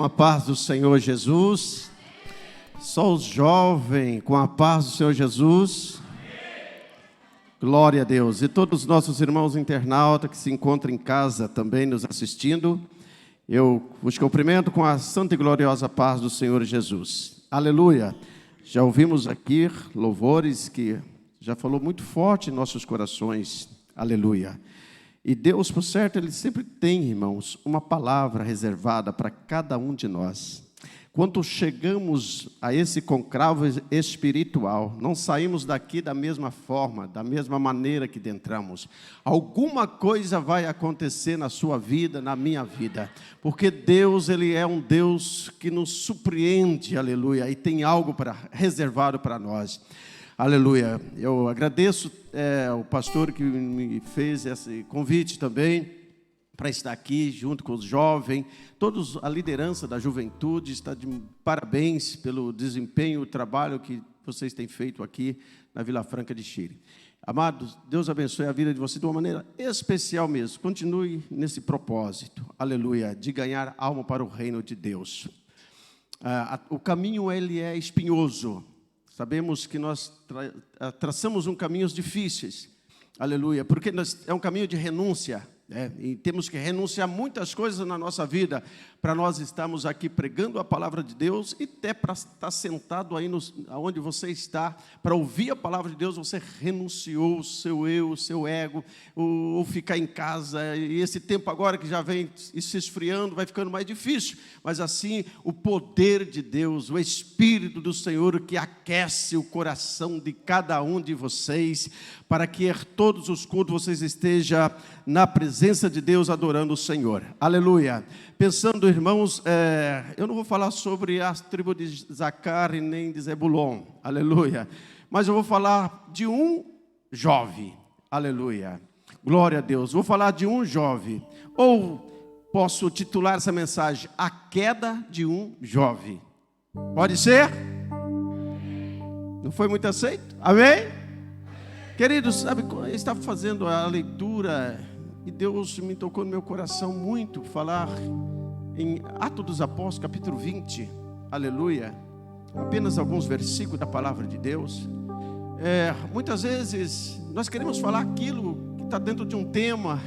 Com a paz do Senhor Jesus. Só os jovens com a paz do Senhor Jesus. Glória a Deus. E todos os nossos irmãos internautas que se encontram em casa também nos assistindo, eu vos cumprimento com a santa e gloriosa paz do Senhor Jesus. Aleluia. Já ouvimos aqui louvores que já falou muito forte em nossos corações. Aleluia. E Deus, por certo, Ele sempre tem, irmãos, uma palavra reservada para cada um de nós. Quando chegamos a esse conclave espiritual, não saímos daqui da mesma forma, da mesma maneira que entramos. Alguma coisa vai acontecer na sua vida, na minha vida, porque Deus, Ele é um Deus que nos surpreende, aleluia, e tem algo reservado para nós. Aleluia. Eu agradeço ao pastor que me fez esse convite também para estar aqui junto com os jovens. Todos, a liderança da juventude está de parabéns pelo desempenho, o trabalho que vocês têm feito aqui na Vila Franca de Xiri. Amados, Deus abençoe a vida de vocês de uma maneira especial mesmo. Continue nesse propósito, aleluia, de ganhar alma para o reino de Deus. O caminho, ele é espinhoso. Sabemos que nós traçamos caminhos difíceis, aleluia, porque é um caminho de renúncia, e temos que renunciar muitas coisas na nossa vida, para nós estarmos aqui pregando a palavra de Deus, e até para estar sentado aí onde você está, para ouvir a palavra de Deus, você renunciou o seu eu, o seu ego, ou ficar em casa, e esse tempo agora que já vem se esfriando, vai ficando mais difícil, mas assim, o poder de Deus, o Espírito do Senhor, que aquece o coração de cada um de vocês, para que todos os cultos vocês estejam na presença de Deus, adorando o Senhor, aleluia. Pensando, irmãos, eu não vou falar sobre a tribo de Zacar e nem de Zebulon, aleluia, mas eu vou falar de um jovem, aleluia, glória a Deus. Vou falar de um jovem, ou posso titular essa mensagem, a queda de um jovem. Pode ser? Não foi muito aceito? Amém? Queridos, sabe, eu estava fazendo a leitura e Deus me tocou no meu coração muito falar em Atos dos Apóstolos, capítulo 20, aleluia, apenas alguns versículos da palavra de Deus. Muitas vezes nós queremos falar aquilo que está dentro de um tema,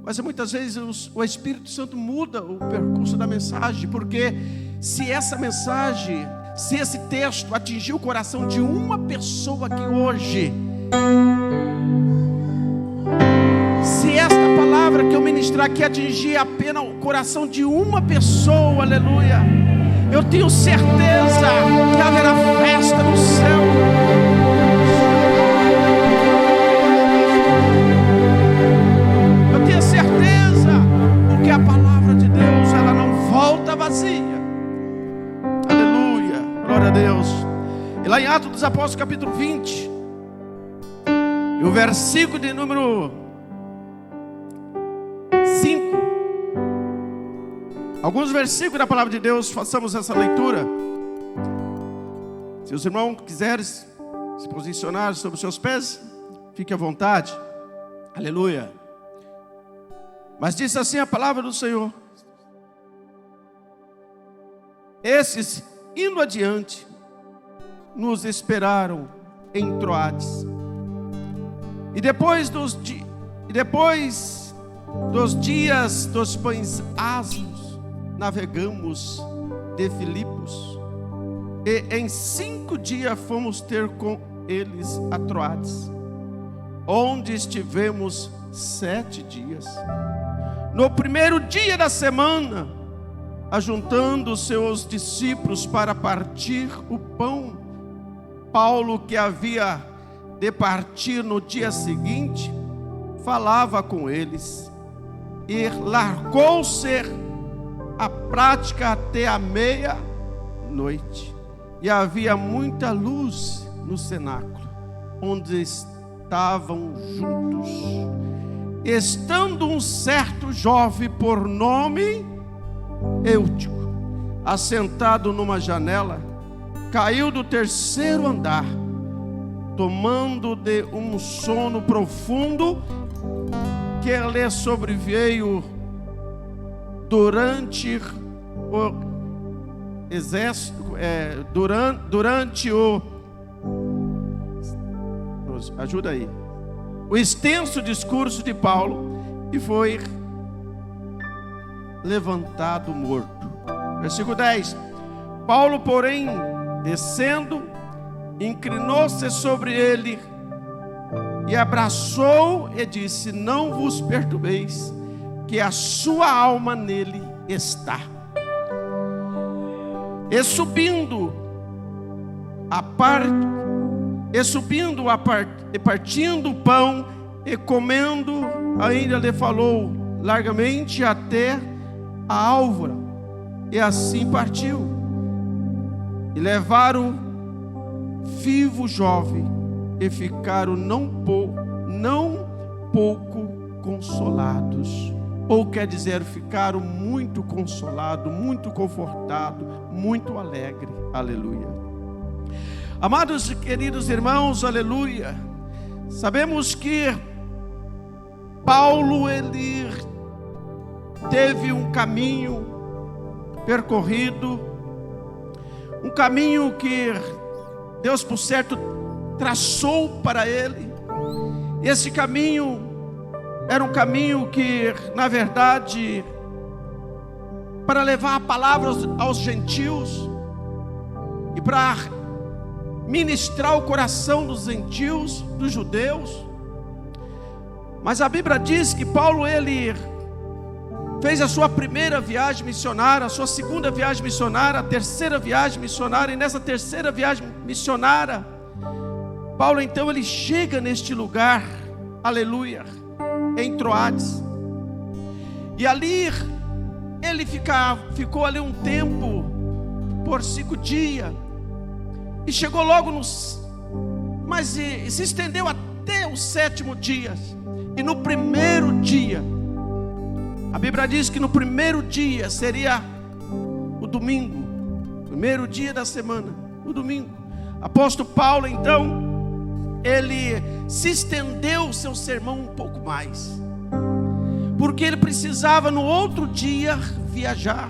mas muitas vezes o Espírito Santo muda o percurso da mensagem, porque se essa mensagem, se esse texto atingir o coração de uma pessoa aqui hoje, se esta palavra que eu ministrar aqui atingir apenas o coração de uma pessoa, aleluia, eu tenho certeza que haverá festa no céu. Eu tenho certeza, porque a palavra de Deus, ela não volta vazia. Aleluia, glória a Deus. E lá em Atos dos Apóstolos, capítulo 20, e o versículo de número 5. Alguns versículos da palavra de Deus, façamos essa leitura. Se os irmãos quiserem se posicionar sobre os seus pés, fique à vontade. Aleluia. Mas disse assim a palavra do Senhor: esses, indo adiante, nos esperaram em Troades. E depois dos dias dos pães asmos, navegamos de Filipos, e em 5 dias fomos ter com eles a Troades, onde estivemos 7 dias. No primeiro dia da semana, ajuntando os seus discípulos para partir o pão, Paulo, que havia de partir no dia seguinte, falava com eles, e largou-se a prática até a meia-noite, e havia muita luz no cenáculo, onde estavam juntos. Estando um certo jovem por nome Eutico, assentado numa janela, caiu do 3º andar, tomando de um sono profundo que lhe sobreveio durante exército, durante o... Ajuda aí. O extenso discurso de Paulo, e foi levantado morto. Versículo 10. Paulo, porém, descendo, inclinou-se sobre ele e abraçou e disse: não vos perturbeis, que a sua alma nele está. E partindo o pão e comendo, ainda lhe falou largamente até a alvora, e assim partiu. E levaram vivo o jovem, e ficaram não pouco consolados. Ou quer dizer, ficaram muito consolados, muito confortados, muito alegres. Aleluia. Amados e queridos irmãos, aleluia. Sabemos que Paulo, ele teve um caminho percorrido, um caminho que Deus, por certo, traçou para ele. Esse caminho era um caminho que, na verdade, para levar a palavra aos gentios e para ministrar o coração dos gentios, dos judeus. Mas a Bíblia diz que Paulo, ele fez a sua primeira viagem missionária, a sua segunda viagem missionária, a terceira viagem missionária, e nessa terceira viagem missionária, Paulo então ele chega neste lugar, aleluia, em Troades, e ali ele ficou ali um tempo, por 5 dias, e chegou logo mas se estendeu até o 7º dia. E no primeiro dia, a Bíblia diz que no primeiro dia seria o domingo, primeiro dia da semana, o domingo. Apóstolo Paulo então, ele se estendeu o seu sermão um pouco mais, porque ele precisava no outro dia viajar,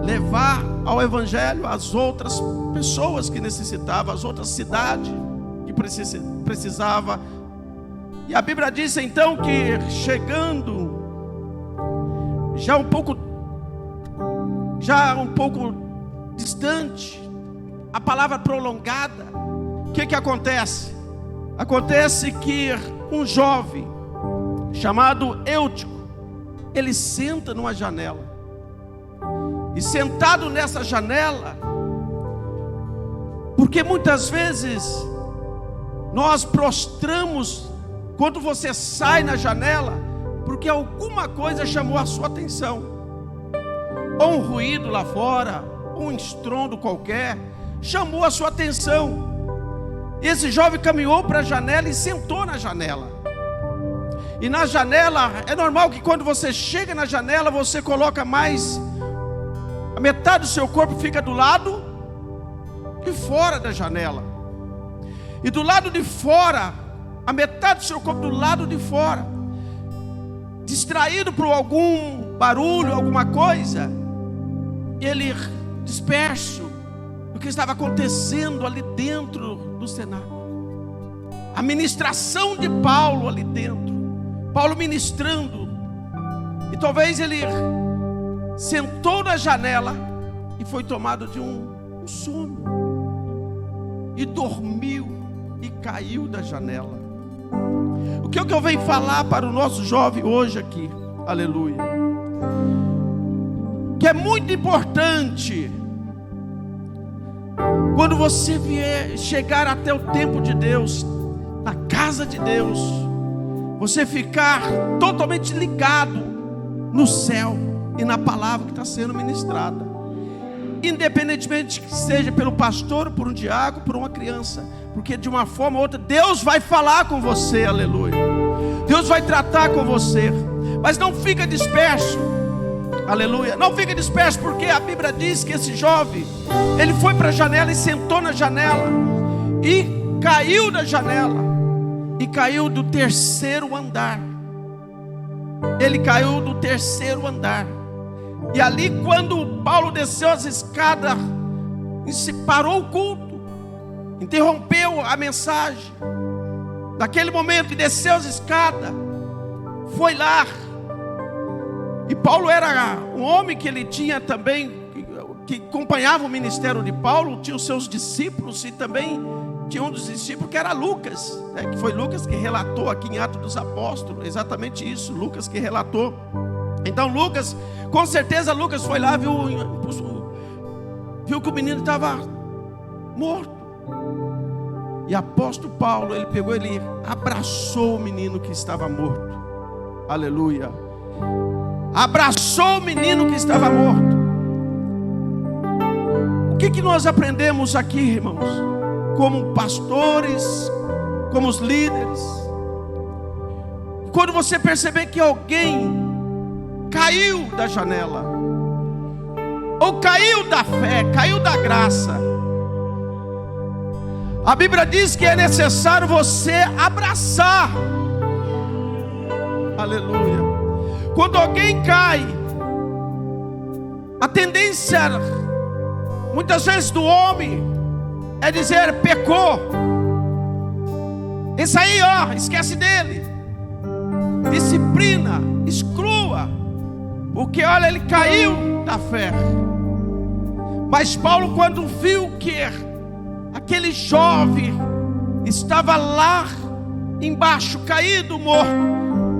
levar ao evangelho as outras pessoas que necessitavam, as outras cidades que precisava. E a Bíblia diz então que chegando já um pouco distante, a palavra prolongada, o que acontece? Acontece que um jovem chamado Eutico, ele senta numa janela, e sentado nessa janela, porque muitas vezes nós prostramos quando você sai na janela, porque alguma coisa chamou a sua atenção, ou um ruído lá fora, ou um estrondo qualquer, chamou a sua atenção. Esse jovem caminhou para a janela e sentou na janela. E na janela, é normal que quando você chega na janela, você coloca mais, a metade do seu corpo fica do lado de fora da janela, e do lado de fora, a metade do seu corpo do lado de fora, distraído por algum barulho, alguma coisa, ele disperso do que estava acontecendo ali dentro do cenáculo. A ministração de Paulo ali dentro, Paulo ministrando, e talvez ele sentou na janela e foi tomado de um sono, e dormiu e caiu da janela. O que eu venho falar para o nosso jovem hoje aqui, aleluia, que é muito importante, quando você vier chegar até o templo de Deus, na casa de Deus, você ficar totalmente ligado no céu e na palavra que está sendo ministrada, independentemente que seja pelo pastor, por um diácono, por uma criança, porque de uma forma ou outra Deus vai falar com você, aleluia, Deus vai tratar com você. Mas não fica disperso, aleluia, não fica disperso, porque a Bíblia diz que esse jovem, ele foi para a janela e sentou na janela, e caiu da janela, e caiu do 3º andar. Ele caiu do 3º andar. E ali, quando Paulo desceu as escadas, parou o culto, interrompeu a mensagem. Naquele momento que desceu as escadas, foi lá. E Paulo era um homem que ele tinha também, que acompanhava o ministério de Paulo, tinha os seus discípulos, e também tinha um dos discípulos que era Lucas, né? Que foi Lucas que relatou aqui em Atos dos Apóstolos, exatamente isso, Lucas que relatou. Então Lucas, com certeza Lucas foi lá, viu que o menino estava morto. E apóstolo Paulo, ele pegou, ele abraçou o menino que estava morto. Aleluia. Abraçou o menino que estava morto. O que nós aprendemos aqui, irmãos? Como pastores, como os líderes. Quando você perceber que alguém caiu da janela, ou caiu da fé, caiu da graça, a Bíblia diz que é necessário você abraçar. Aleluia. Quando alguém cai, a tendência muitas vezes do homem é dizer: pecou. Esse aí, ó, esquece dele. Disciplina, exclua, porque olha, ele caiu da fé. Mas Paulo, quando viu que aquele jovem estava lá embaixo, caído, morto,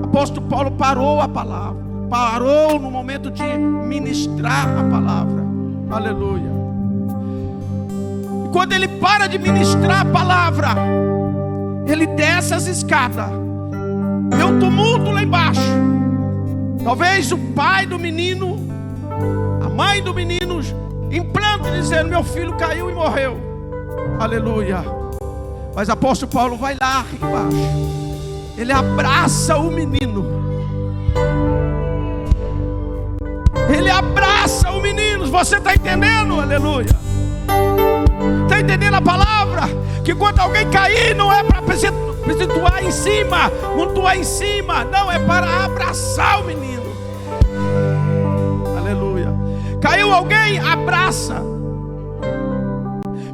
o apóstolo Paulo parou a palavra, parou no momento de ministrar a palavra. Aleluia. E quando ele para de ministrar a palavra, ele desce as escadas, vê um tumulto lá embaixo. Talvez o pai do menino, a mãe do menino, em pranto, dizendo: meu filho caiu e morreu. Aleluia. Mas o apóstolo Paulo vai lá embaixo, ele abraça o menino, ele abraça o menino. Você está entendendo? Aleluia. Está entendendo a palavra? Que quando alguém cair, não é para apresentar em cima, montuar em cima, não, é para abraçar o menino. Aleluia. Caiu alguém, abraça.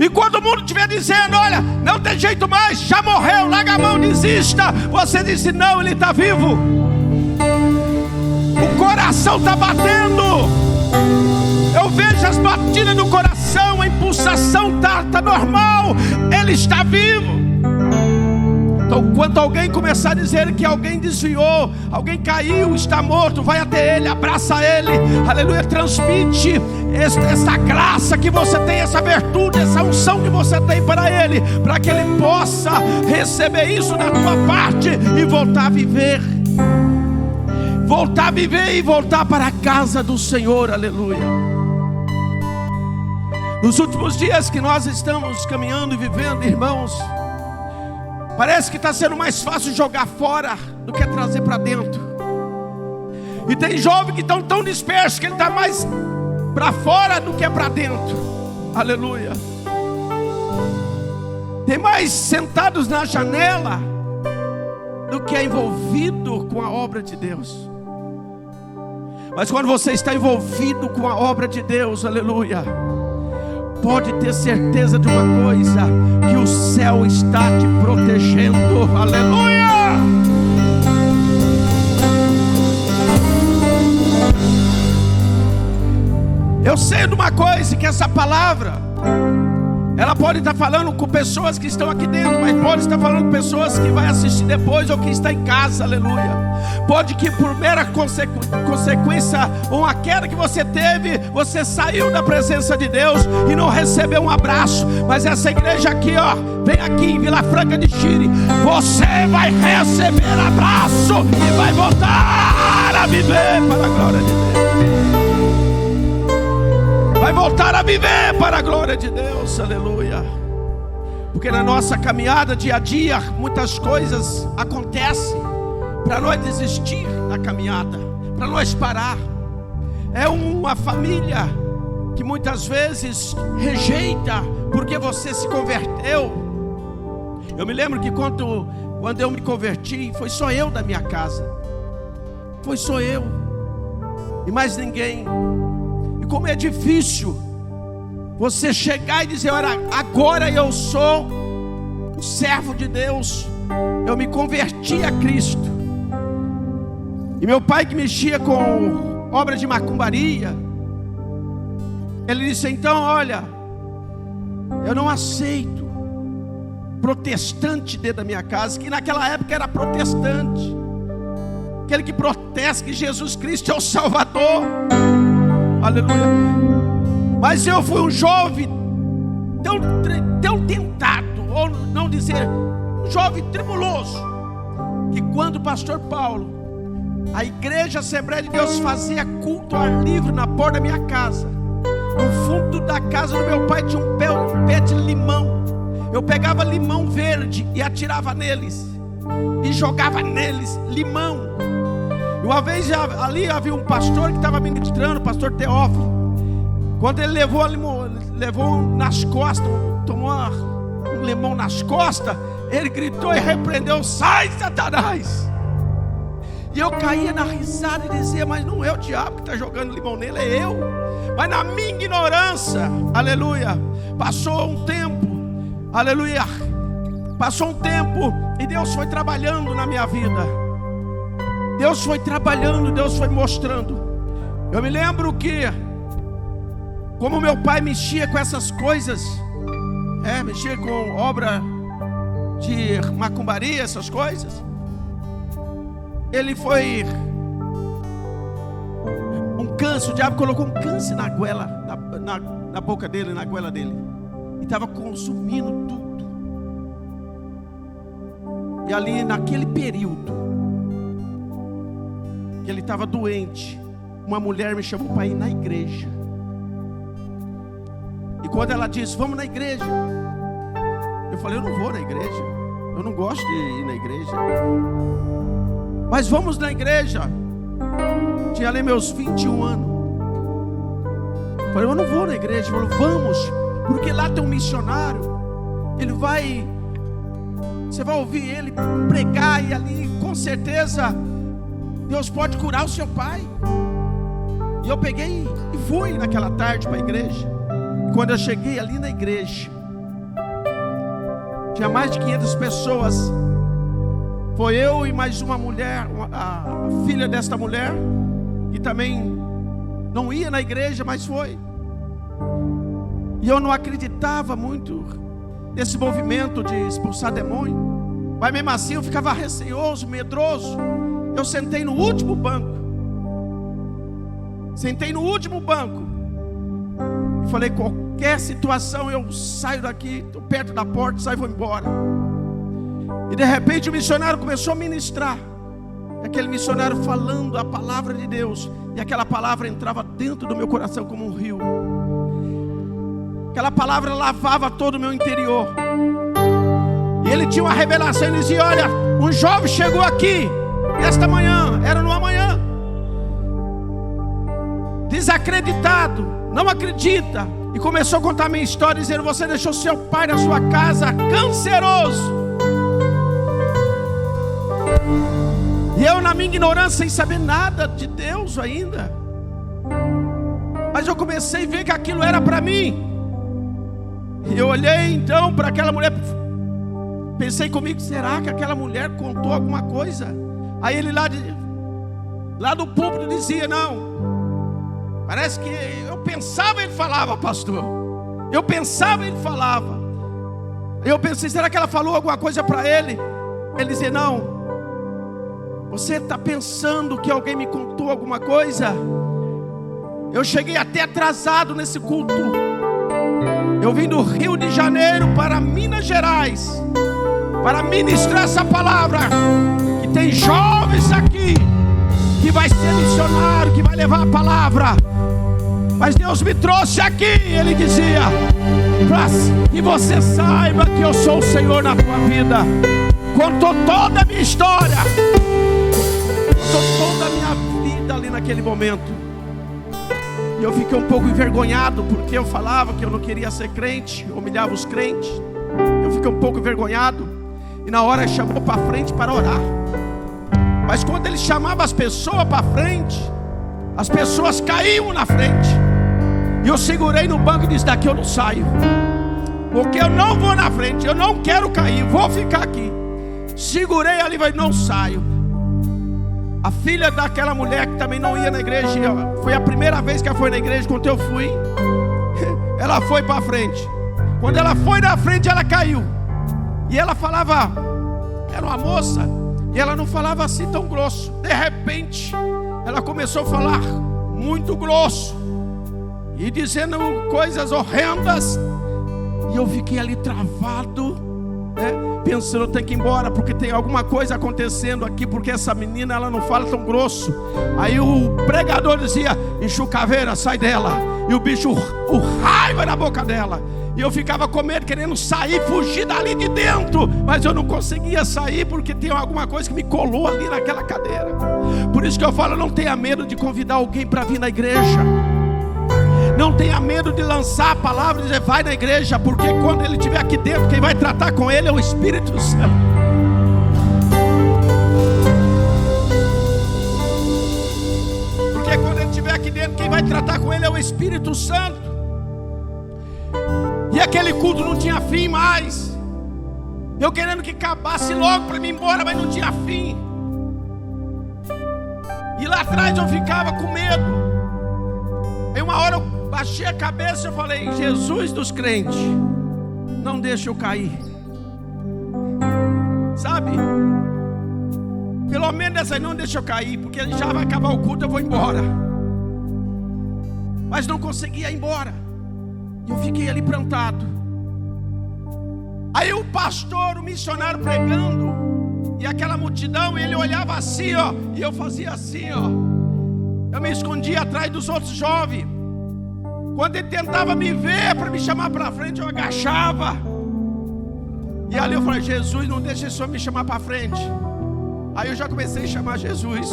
E quando o mundo estiver dizendo: olha, não tem jeito mais, já morreu, larga a mão, desista, você disse: não, ele está vivo. O coração está batendo. Eu vejo as batidas do coração, a impulsação está normal, ele está vivo. Então, quando alguém começar a dizer que alguém desviou, alguém caiu, está morto, vai até ele, abraça ele. Aleluia. Transmite essa graça que você tem, essa virtude, essa unção que você tem para ele, para que ele possa receber isso da tua parte e voltar a viver. Voltar a viver e voltar para a casa do Senhor. Aleluia. Nos últimos dias que nós estamos caminhando e vivendo, irmãos, parece que está sendo mais fácil jogar fora do que trazer para dentro. E tem jovens que estão tão dispersos que ele está mais para fora do que para dentro. Aleluia. Tem mais sentados na janela do que envolvido com a obra de Deus. Mas quando você está envolvido com a obra de Deus, aleluia, pode ter certeza de uma coisa: que o céu está te protegendo. Aleluia. Eu sei de uma coisa, que essa palavra, ela pode estar falando com pessoas que estão aqui dentro, mas pode estar falando com pessoas que vai assistir depois, ou que está em casa. Aleluia. Pode que por mera consequência, ou uma queda que você teve, você saiu da presença de Deus e não recebeu um abraço. Mas essa igreja aqui, ó, vem aqui em Vila Franca de Xiri, você vai receber abraço e vai voltar a viver para a glória de Deus. Vai voltar a viver para a glória de Deus. Aleluia. Porque na nossa caminhada dia a dia, muitas coisas acontecem para nós desistir da caminhada, para nós parar. É uma família que muitas vezes rejeita porque você se converteu. Eu me lembro que quando eu me converti, foi só eu da minha casa. Foi só eu e mais ninguém. como é difícil você chegar e dizer: olha, agora eu sou um servo de Deus, eu me converti a Cristo. E meu pai, que mexia com obra de macumbaria, ele disse: então, olha, eu não aceito protestante dentro da minha casa, que naquela época era protestante, aquele que protesta que Jesus Cristo é o Salvador, aleluia. Mas eu fui um jovem tão tentado, ou não dizer, um jovem tribuloso, que quando o pastor Paulo, a igreja Assembleia de Deus, fazia culto ao ar livre na porta da minha casa, no fundo da casa do meu pai tinha um pé de limão. Eu pegava limão verde e atirava neles, e jogava neles limão. E uma vez ali havia um pastor que estava ministrando, o pastor Teófilo. Quando ele levou nas costas, tomou um limão nas costas, ele gritou e repreendeu: sai, Satanás! E eu caía na risada e dizia: mas não é o diabo que está jogando limão nele, é eu. Mas na minha ignorância, aleluia, passou um tempo, aleluia, passou um tempo e Deus foi trabalhando na minha vida. Deus foi trabalhando, Deus foi mostrando. Eu me lembro que, como meu pai mexia com essas coisas, mexia com obra de macumbaria, essas coisas, ele foi um câncer, o diabo colocou um câncer na goela, na boca dele, na goela dele, e estava consumindo tudo. E ali naquele período que ele estava doente, uma mulher me chamou para ir na igreja. E quando ela disse: vamos na igreja, eu falei: eu não vou na igreja, eu não gosto de ir na igreja. Mas vamos na igreja. Tinha ali meus 21 anos. Eu falei: eu não vou na igreja. Ele falou: vamos, porque lá tem um missionário, você vai ouvir ele pregar, e ali com certeza Deus pode curar o seu pai. E eu peguei e fui naquela tarde para a igreja. E quando eu cheguei ali na igreja, tinha mais de 500 pessoas. Foi eu e mais uma mulher, a filha desta mulher, que também não ia na igreja, mas foi. E eu não acreditava muito nesse movimento de expulsar demônio, mas mesmo assim eu ficava receoso, medroso. Eu sentei no último banco. E falei: qualquer situação eu saio daqui, estou perto da porta, saio e vou embora. E de repente o missionário começou a ministrar. Aquele missionário falando a palavra de Deus, e aquela palavra entrava dentro do meu coração como um rio. Aquela palavra lavava todo o meu interior. E ele tinha uma revelação, ele dizia: olha, um jovem chegou aqui esta manhã, era numa manhã, desacreditado, não acredita, e começou a contar a minha história, dizendo: você deixou seu pai na sua casa, canceroso. E eu, na minha ignorância, sem saber nada de Deus ainda, mas eu comecei a ver que aquilo era para mim. E eu olhei então para aquela mulher, pensei comigo: será que aquela mulher contou alguma coisa? Aí ele lá do púlpito dizia: não, parece que eu pensava ele falava, pastor. Eu pensava ele falava. Eu pensei: será que ela falou alguma coisa para ele? Ele dizia: não, você está pensando que alguém me contou alguma coisa? Eu cheguei até atrasado nesse culto. Eu vim do Rio de Janeiro para Minas Gerais para ministrar essa palavra. Que tem jovens aqui que vai ser missionário, que vai levar a palavra. Mas Deus me trouxe aqui, ele dizia, para que você saiba que eu sou o Senhor na tua vida. Contou toda a minha história, contou toda a minha vida ali naquele momento. E eu fiquei um pouco envergonhado, porque eu falava que eu não queria ser crente, humilhava os crentes. Eu fiquei um pouco envergonhado. E na hora ele chamou para frente para orar. Mas quando ele chamava as pessoas para frente, as pessoas caíam na frente. E eu segurei no banco e disse: daqui eu não saio, porque eu não vou na frente, eu não quero cair, vou ficar aqui. Segurei ali e falei: não saio. A filha daquela mulher que também não ia na igreja, foi a primeira vez que ela foi na igreja. Quando eu fui, ela foi para frente. Quando ela foi na frente, ela caiu. E ela falava, era uma moça, e ela não falava assim tão grosso. De repente, ela começou a falar muito grosso e dizendo coisas horrendas. E eu fiquei ali travado, pensando: eu tenho que ir embora, porque tem alguma coisa acontecendo aqui, porque essa menina, ela não fala tão grosso. Aí o pregador dizia: enxucaveira, sai dela. E o bicho, o raiva na boca dela. E eu ficava com medo, querendo sair, fugir dali de dentro, mas eu não conseguia sair, porque tem alguma coisa que me colou ali naquela cadeira. Por isso que eu falo: não tenha medo de convidar alguém para vir na igreja. Não tenha medo de lançar a palavra e dizer: vai na igreja, porque quando ele estiver aqui dentro, quem vai tratar com ele é o Espírito Santo. Porque quando ele estiver aqui dentro, quem vai tratar com ele é o Espírito Santo. E aquele culto não tinha fim mais. Eu querendo que acabasse logo para mim ir embora, mas não tinha fim. E lá atrás eu ficava com medo. Aí uma hora eu baixei a cabeça e eu falei: Jesus dos crentes, não deixa eu cair. Sabe? Pelo menos essa aí, não deixa eu cair, porque já vai acabar o culto, eu vou embora. Mas não conseguia ir embora. E eu fiquei ali plantado. Aí o pastor, o missionário pregando, e aquela multidão, ele olhava assim, ó, e eu fazia assim, ó. Eu me escondia atrás dos outros jovens. Quando ele tentava me ver para me chamar para frente, eu agachava. E ali eu falei: Jesus, não deixa esse homem me chamar para frente. Aí eu já comecei a chamar Jesus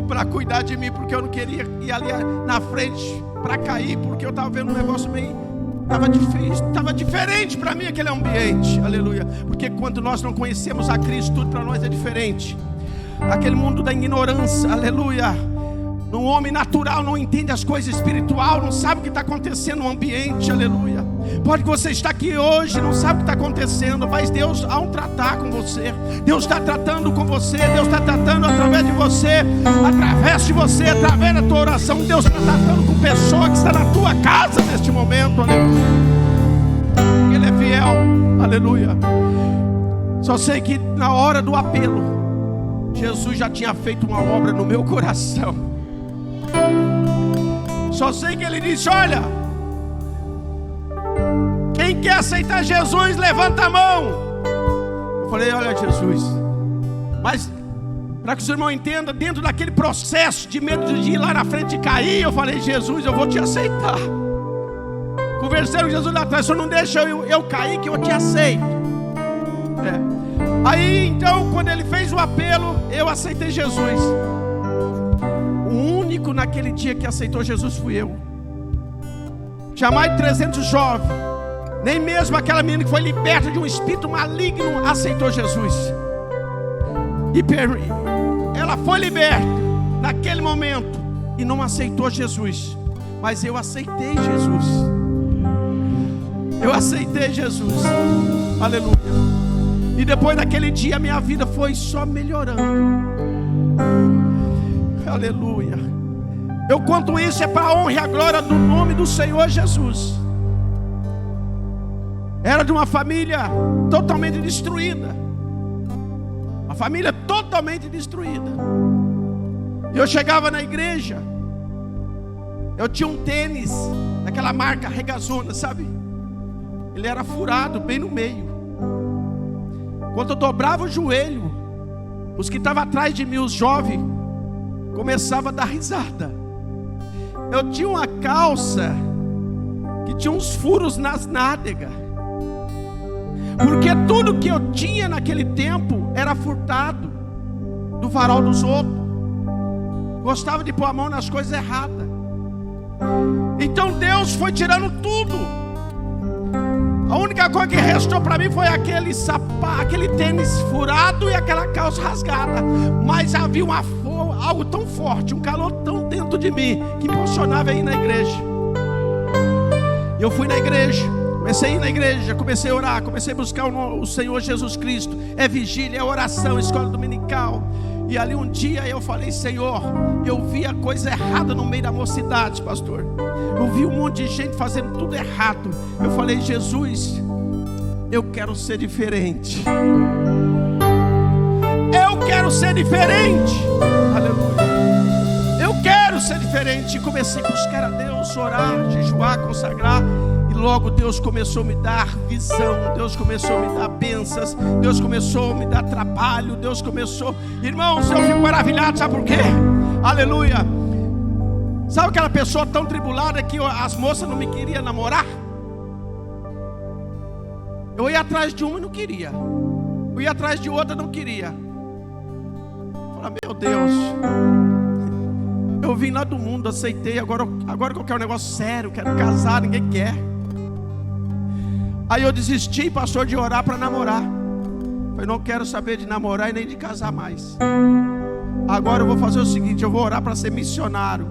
para cuidar de mim, porque eu não queria ir ali na frente para cair, porque eu estava vendo um negócio meio, estava difícil, estava diferente para mim aquele ambiente. Aleluia. Porque quando nós não conhecemos a Cristo, tudo para nós é diferente. Aquele mundo da ignorância, aleluia. Um homem natural não entende as coisas espirituais, não sabe o que está acontecendo no ambiente, aleluia. Pode que você está aqui hoje, não sabe o que está acontecendo, mas Deus há um tratar com você. Deus está tratando com você, Deus está tratando através de você, através de você, através da tua oração. Deus está tratando com pessoa que está na tua casa neste momento, aleluia. Ele é fiel, aleluia. Só sei que na hora do apelo, Jesus já tinha feito uma obra no meu coração. Só sei que ele disse: olha, quem quer aceitar Jesus, levanta a mão. Eu falei: olha, Jesus, mas para que os irmãos entendam, dentro daquele processo de medo de ir lá na frente e cair, eu falei: Jesus, eu vou te aceitar. Conversei com Jesus lá atrás: só não deixa eu cair, que eu te aceito. Aí então, quando ele fez o apelo, eu aceitei Jesus. O único naquele dia que aceitou Jesus fui eu. Tinha mais de 300 jovens. Nem mesmo aquela menina que foi liberta de um espírito maligno aceitou Jesus. E ela foi liberta naquele momento e não aceitou Jesus. Mas eu aceitei Jesus. Eu aceitei Jesus. Aleluia. E depois daquele dia, minha vida foi só melhorando. Aleluia. Eu conto isso é para a honra e a glória do nome do Senhor Jesus. Era de uma família totalmente destruída. Uma família totalmente destruída. Eu chegava na igreja, eu tinha um tênis daquela marca Regazona, sabe? Ele era furado bem no meio. Quando eu dobrava o joelho, os que estavam atrás de mim, os jovens, começavam a dar risada. Eu tinha uma calça que tinha uns furos nas nádegas, porque tudo que eu tinha naquele tempo era furtado do farol dos outros. Gostava de pôr a mão nas coisas erradas. Então Deus foi tirando tudo. A única coisa que restou para mim foi aquele sapato, aquele tênis furado e aquela calça rasgada. Mas havia algo tão forte, um calor tão dentro de mim, que impulsionava a ir na igreja. E eu fui na igreja, comecei a ir na igreja, comecei a orar, comecei a buscar o Senhor Jesus Cristo. É vigília, é oração, escola dominical. E ali um dia eu falei: Senhor, eu vi a coisa errada no meio da mocidade, pastor. Eu vi um monte de gente fazendo tudo errado. Eu falei: Jesus, eu quero ser diferente. Eu quero ser diferente. Aleluia. Eu quero ser diferente. E comecei a buscar a Deus, orar, jejuar, consagrar. E logo Deus começou a me dar visão. Deus começou a me dar bênçãos. Deus começou a me dar trabalho. Deus começou... Irmãos, eu fico maravilhado, sabe por quê? Aleluia. Sabe aquela pessoa tão tribulada que as moças não me queriam namorar? Eu ia atrás de uma e não queria. Eu ia atrás de outra e não queria. Falei: meu Deus, eu vim lá do mundo, aceitei. Agora que eu quero um negócio sério, quero casar, ninguém quer. Aí eu desisti, pastor, de orar para namorar. Falei: não quero saber de namorar e nem de casar mais. Agora eu vou fazer o seguinte: eu vou orar para ser missionário.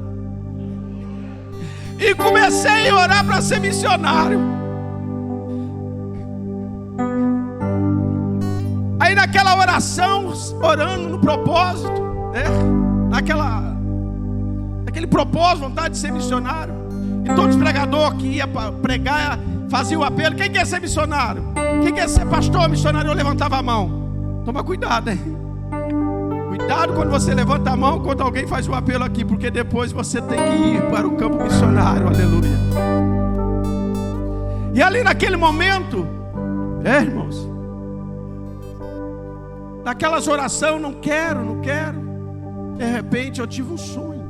E comecei a orar para ser missionário. Aí naquela oração, orando no propósito, né? Naquele propósito, vontade de ser missionário. E todos os pregadores que iam pregar faziam o apelo: quem quer ser missionário? Quem quer ser pastor, missionário? Eu levantava a mão. Toma cuidado, hein? Cuidado quando você levanta a mão, quando alguém faz um apelo aqui, porque depois você tem que ir para o campo missionário. Aleluia. E ali naquele momento, irmãos, naquelas orações: não quero. De repente eu tive um sonho.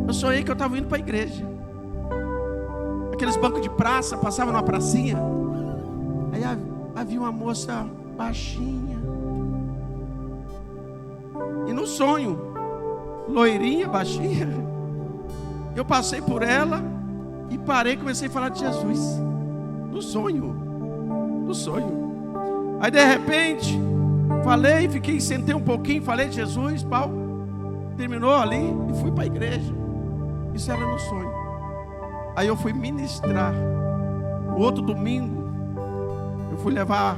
Eu sonhei que eu estava indo para a igreja. Aqueles bancos de praça, passava numa pracinha. Aí havia uma moça baixinha. E no sonho, loirinha, baixinha. Eu passei por ela e parei e comecei a falar de Jesus. No sonho. Aí de repente, sentei um pouquinho, falei de Jesus, terminou ali e fui para a igreja. Isso era no sonho. Aí eu fui ministrar. O outro domingo, eu fui dar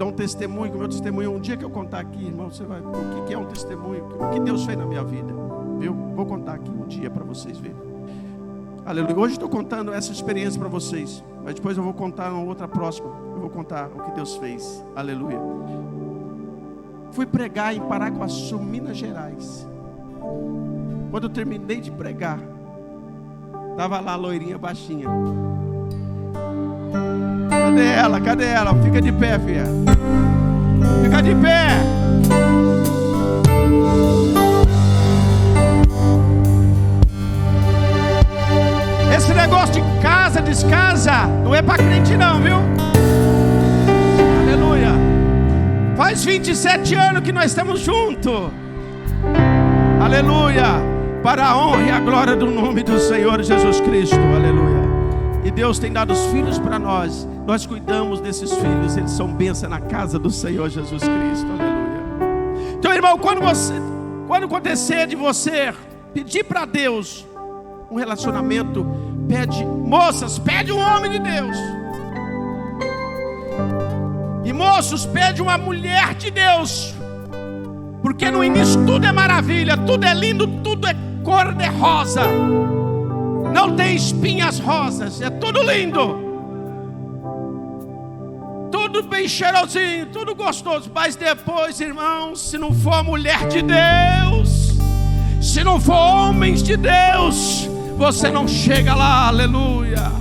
um testemunho. O meu testemunho, um dia que eu contar aqui, irmão, você vai ver o que é um testemunho, o que Deus fez na minha vida, viu? Vou contar aqui um dia para vocês verem. Aleluia. Hoje estou contando essa experiência para vocês, mas depois eu vou contar uma outra próxima. Eu vou contar o que Deus fez. Aleluia. Fui pregar em Paraguaçu, Minas Gerais. Quando eu terminei de pregar, estava lá a loirinha baixinha. Cadê ela? Fica de pé, filha. Fica de pé. Esse negócio de casa, descasa, não é para crente não, viu? Aleluia. Faz 27 anos que nós estamos juntos. Aleluia. Para a honra e a glória do nome do Senhor Jesus Cristo. Aleluia. E Deus tem dado os filhos para nós. Nós cuidamos desses filhos. Eles são bênção na casa do Senhor Jesus Cristo. Aleluia. Então, irmão, quando acontecer de você pedir para Deus um relacionamento, moças, pede um homem de Deus. E moços, pede uma mulher de Deus. Porque no início tudo é maravilha, tudo é lindo, tudo é cor de rosa. Não tem espinhas rosas, é tudo lindo. Tudo bem cheirosinho, tudo gostoso. Mas depois, irmãos, se não for mulher de Deus, se não for homens de Deus, você não chega lá. Aleluia.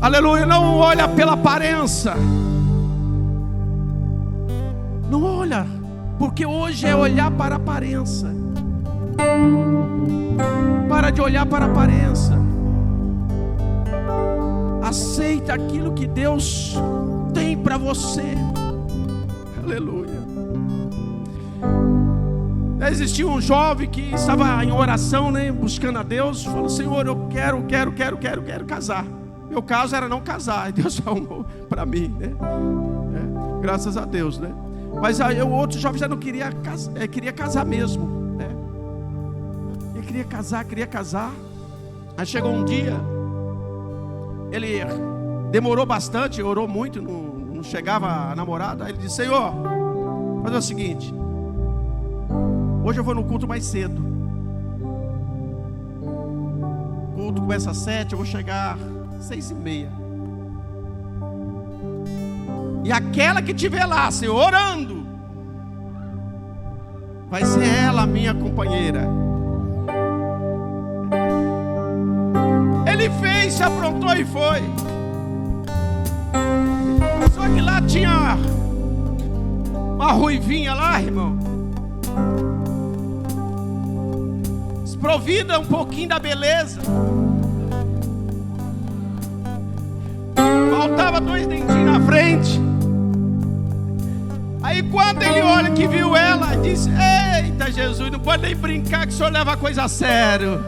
Aleluia. Não olha pela aparência. Não olha, porque hoje é olhar para a aparência. Para de olhar para a aparência. Aceita aquilo que Deus tem para você. Aleluia. Existia um jovem que estava em oração, né, buscando a Deus. Falou: Senhor, eu quero casar. Meu caso era não casar, e Deus arrumou para mim, né? Graças a Deus, né? Mas aí o outro jovem já não queria casar, queria casar mesmo, né? Ele queria casar. Aí chegou um dia, ele demorou bastante, orou muito, não chegava a namorada. Aí ele disse: Senhor, fazer o seguinte, hoje eu vou no culto mais cedo. O culto começa às 7, eu vou chegar às 6:30. E aquela que estiver lá, Senhor, orando, vai ser ela a minha companheira. Ele fez, se aprontou e foi. Só que lá tinha uma ruivinha lá, irmão, desprovida um pouquinho da beleza. Faltava 2 dentinhos na frente. Aí quando ele olha que viu ela, disse: eita Jesus, não pode nem brincar que o senhor leva a coisa a sério.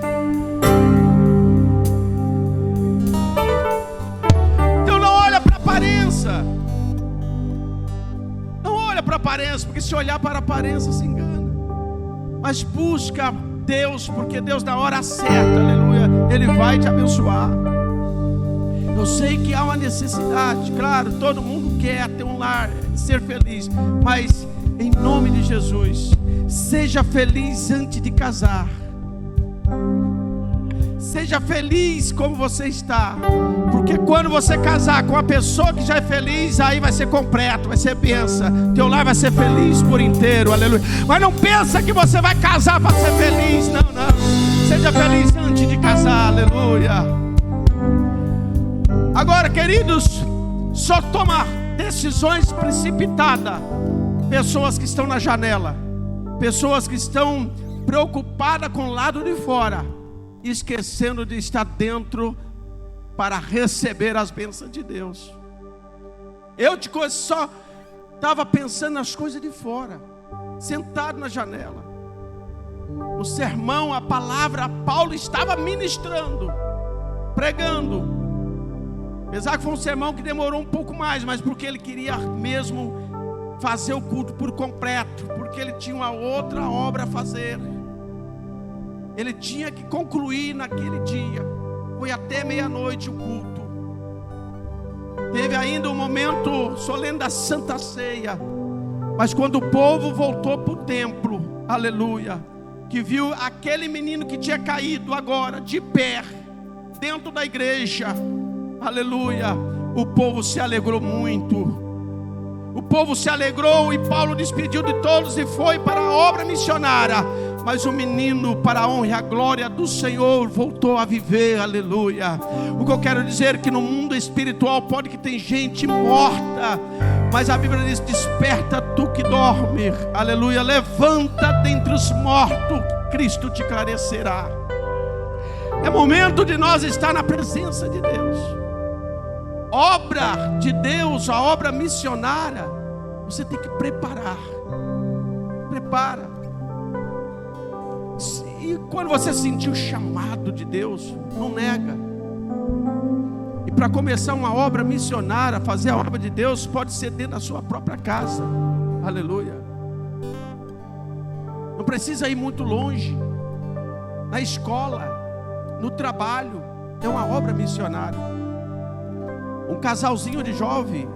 Então não olha para a aparência. Não olha para a aparência, porque se olhar para a aparência se engana. Mas busca Deus, porque Deus na hora certa, aleluia, Ele vai te abençoar. Eu sei que há uma necessidade, claro, todo mundo quer ter um lar, ser feliz, mas em nome de Jesus, seja feliz antes de casar. Seja feliz como você está, porque quando você casar com uma pessoa que já é feliz, aí vai ser completo, vai ser bênção, teu lar vai ser feliz por inteiro, aleluia. Mas não pensa que você vai casar para ser feliz, não, não. Seja feliz antes de casar, aleluia. Agora, queridos, só toma decisões precipitadas pessoas que estão na janela, pessoas que estão preocupadas com o lado de fora, esquecendo de estar dentro para receber as bênçãos de Deus. Eu só estava pensando nas coisas de fora, sentado na janela. O sermão, a palavra, Paulo estava ministrando, pregando. Apesar que foi um sermão que demorou um pouco mais, mas porque ele queria mesmo fazer o culto por completo, porque ele tinha uma outra obra a fazer. Ele tinha que concluir naquele dia. Foi até meia-noite o culto. Teve ainda um momento solene da Santa Ceia. Mas quando o povo voltou para o templo, aleluia, que viu aquele menino que tinha caído agora de pé dentro da igreja, aleluia, o povo se alegrou muito. O povo se alegrou e Paulo despediu de todos e foi para a obra missionária. Mas o menino, para a honra e a glória do Senhor, voltou a viver, aleluia. O que eu quero dizer é que no mundo espiritual pode que tem gente morta, mas a Bíblia diz: desperta tu que dorme, aleluia, levanta dentre os mortos, Cristo te esclarecerá. É momento de nós estar na presença de Deus. Obra de Deus, a obra missionária, você tem que preparar. Prepara. E quando você sentir o chamado de Deus, não nega. E para começar uma obra missionária, fazer a obra de Deus, pode ser dentro da sua própria casa. Aleluia. Não precisa ir muito longe. Na escola, no trabalho, é uma obra missionária. Um casalzinho de jovem,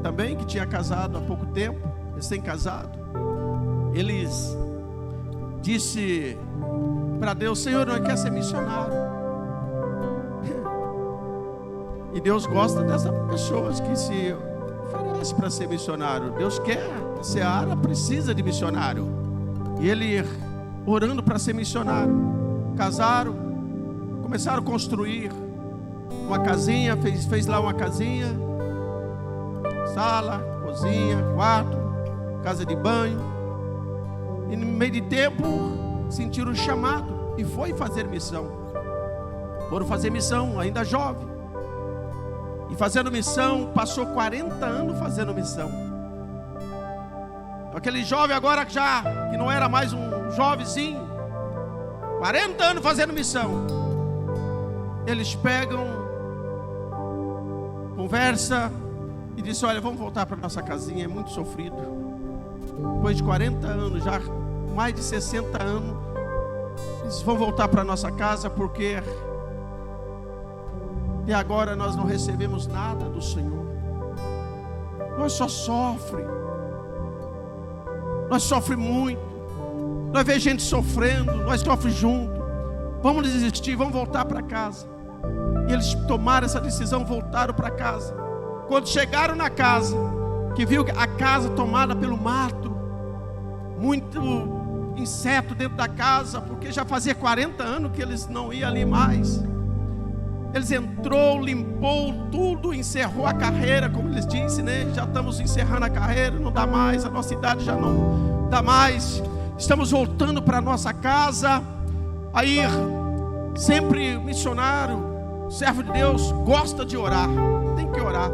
também que tinha casado há pouco tempo, recém-casado, eles disse para Deus: Senhor, não quer ser missionário. E Deus gosta dessas pessoas que se oferecem para ser missionário. Deus quer, a seara precisa de missionário. E ele orando para ser missionário, casaram, começaram a construir uma casinha, fez lá uma casinha, sala, cozinha, quarto, casa de banho. E no meio de tempo sentiram o chamado e foi fazer missão. Foram fazer missão, ainda jovem. E fazendo missão, passou 40 anos fazendo missão. Aquele jovem agora que não era mais um jovenzinho, 40 anos fazendo missão. Eles pegam, conversa e dizem: olha, vamos voltar para nossa casinha, é muito sofrido. Depois de 40 anos, já mais de 60 anos, Eles vão voltar para nossa casa porque até agora nós não recebemos nada do Senhor. Nós só sofremos. Nós sofremos muito. Nós vemos gente sofrendo, nós sofremos junto. Vamos desistir, vamos voltar para casa. E eles tomaram essa decisão, voltaram para casa. Quando chegaram na casa, que viu a casa tomada pelo mato, muito inseto dentro da casa, porque já fazia 40 anos que eles não iam ali mais. Eles entrou, limpou tudo, encerrou a carreira, como eles dizem, né? Já estamos encerrando a carreira, não dá mais, a nossa idade já não dá mais. Estamos voltando para a nossa casa. Aí, sempre o missionário, servo de Deus, gosta de orar. Tem que orar.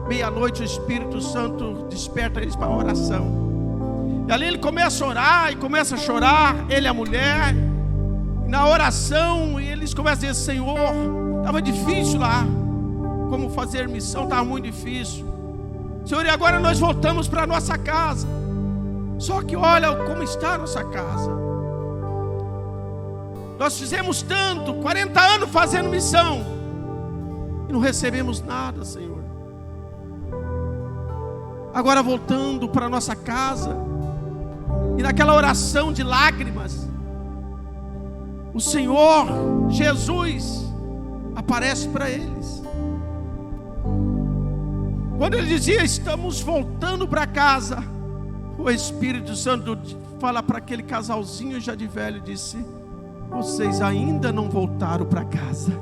Meia-noite o Espírito Santo desperta eles para a oração. E ali ele começa a orar e começa a chorar, ele e a mulher. E na oração eles começam a dizer: Senhor, estava difícil lá, como fazer missão, estava muito difícil. Senhor, e agora nós voltamos para a nossa casa. Só que olha como está a nossa casa. Nós fizemos tanto, 40 anos fazendo missão, e não recebemos nada, Senhor. Agora voltando para a nossa casa, e naquela oração de lágrimas, o Senhor Jesus aparece para eles. Quando ele dizia: estamos voltando para casa, o Espírito Santo fala para aquele casalzinho já de velho, disse: vocês ainda não voltaram para casa.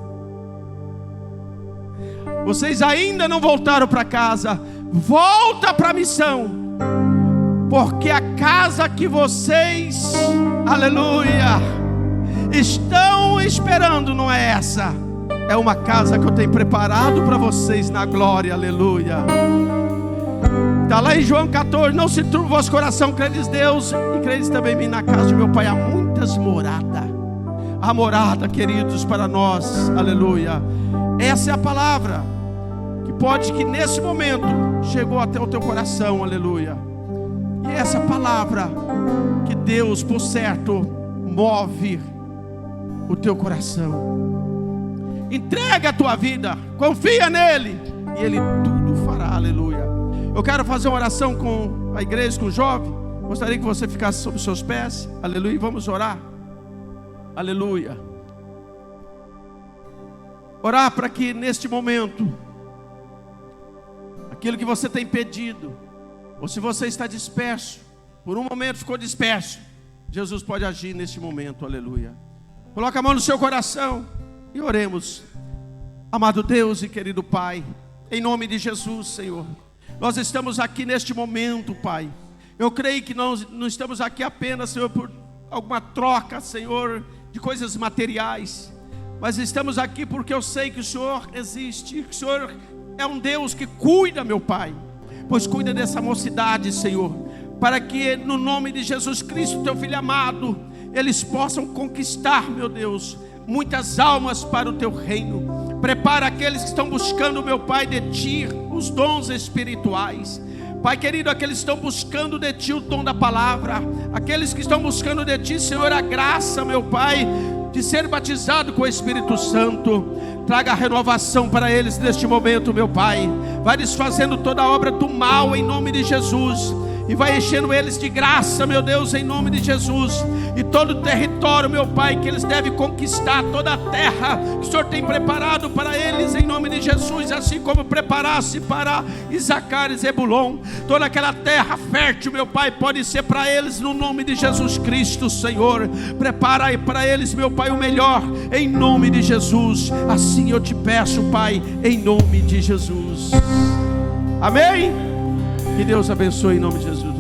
Vocês ainda não voltaram para casa. Volta para a missão, porque a casa que vocês, aleluia, estão esperando não é essa. É uma casa que eu tenho preparado para vocês na glória, aleluia. Está lá em João 14: não se turbe o vosso coração, credes Deus e credes também em mim. Na casa de meu Pai há muitas moradas. A morada, queridos, para nós, aleluia. Essa é a palavra que pode, que nesse momento chegou até o teu coração, aleluia. E essa palavra que Deus, por certo, move o teu coração. Entrega a tua vida, confia nele e ele tudo fará, aleluia. Eu quero fazer uma oração com a igreja, com o jovem. Gostaria que você ficasse sobre os seus pés, aleluia, e vamos orar, aleluia. Orar para que neste momento, aquilo que você tem pedido, ou se você está disperso, por um momento ficou disperso, Jesus pode agir neste momento, aleluia. Coloca a mão no seu coração e oremos. Amado Deus e querido Pai, em nome de Jesus, Senhor, nós estamos aqui neste momento, Pai. Eu creio que nós não estamos aqui apenas, Senhor, por alguma troca, Senhor, de coisas materiais, mas estamos aqui porque eu sei que o Senhor existe, que o Senhor é um Deus que cuida, meu Pai. Pois cuida dessa mocidade, Senhor, para que no nome de Jesus Cristo, teu Filho amado, eles possam conquistar, meu Deus, muitas almas para o teu reino. Prepara aqueles que estão buscando, meu Pai, de Ti os dons espirituais. Pai querido, aqueles que estão buscando de Ti o dom da palavra, aqueles que estão buscando de Ti, Senhor, a graça, meu Pai, de ser batizado com o Espírito Santo. Traga a renovação para eles neste momento, meu Pai. Vai desfazendo toda a obra do mal em nome de Jesus, e vai enchendo eles de graça, meu Deus, em nome de Jesus. E todo o território, meu Pai, que eles devem conquistar, toda a terra que o Senhor tem preparado para eles, em nome de Jesus, assim como preparasse para Isacar e Zebulon. Toda aquela terra fértil, meu Pai, pode ser para eles no nome de Jesus Cristo, Senhor. Prepara aí para eles, meu Pai, o melhor, em nome de Jesus. Assim eu te peço, Pai, em nome de Jesus. Amém? Que Deus abençoe em nome de Jesus.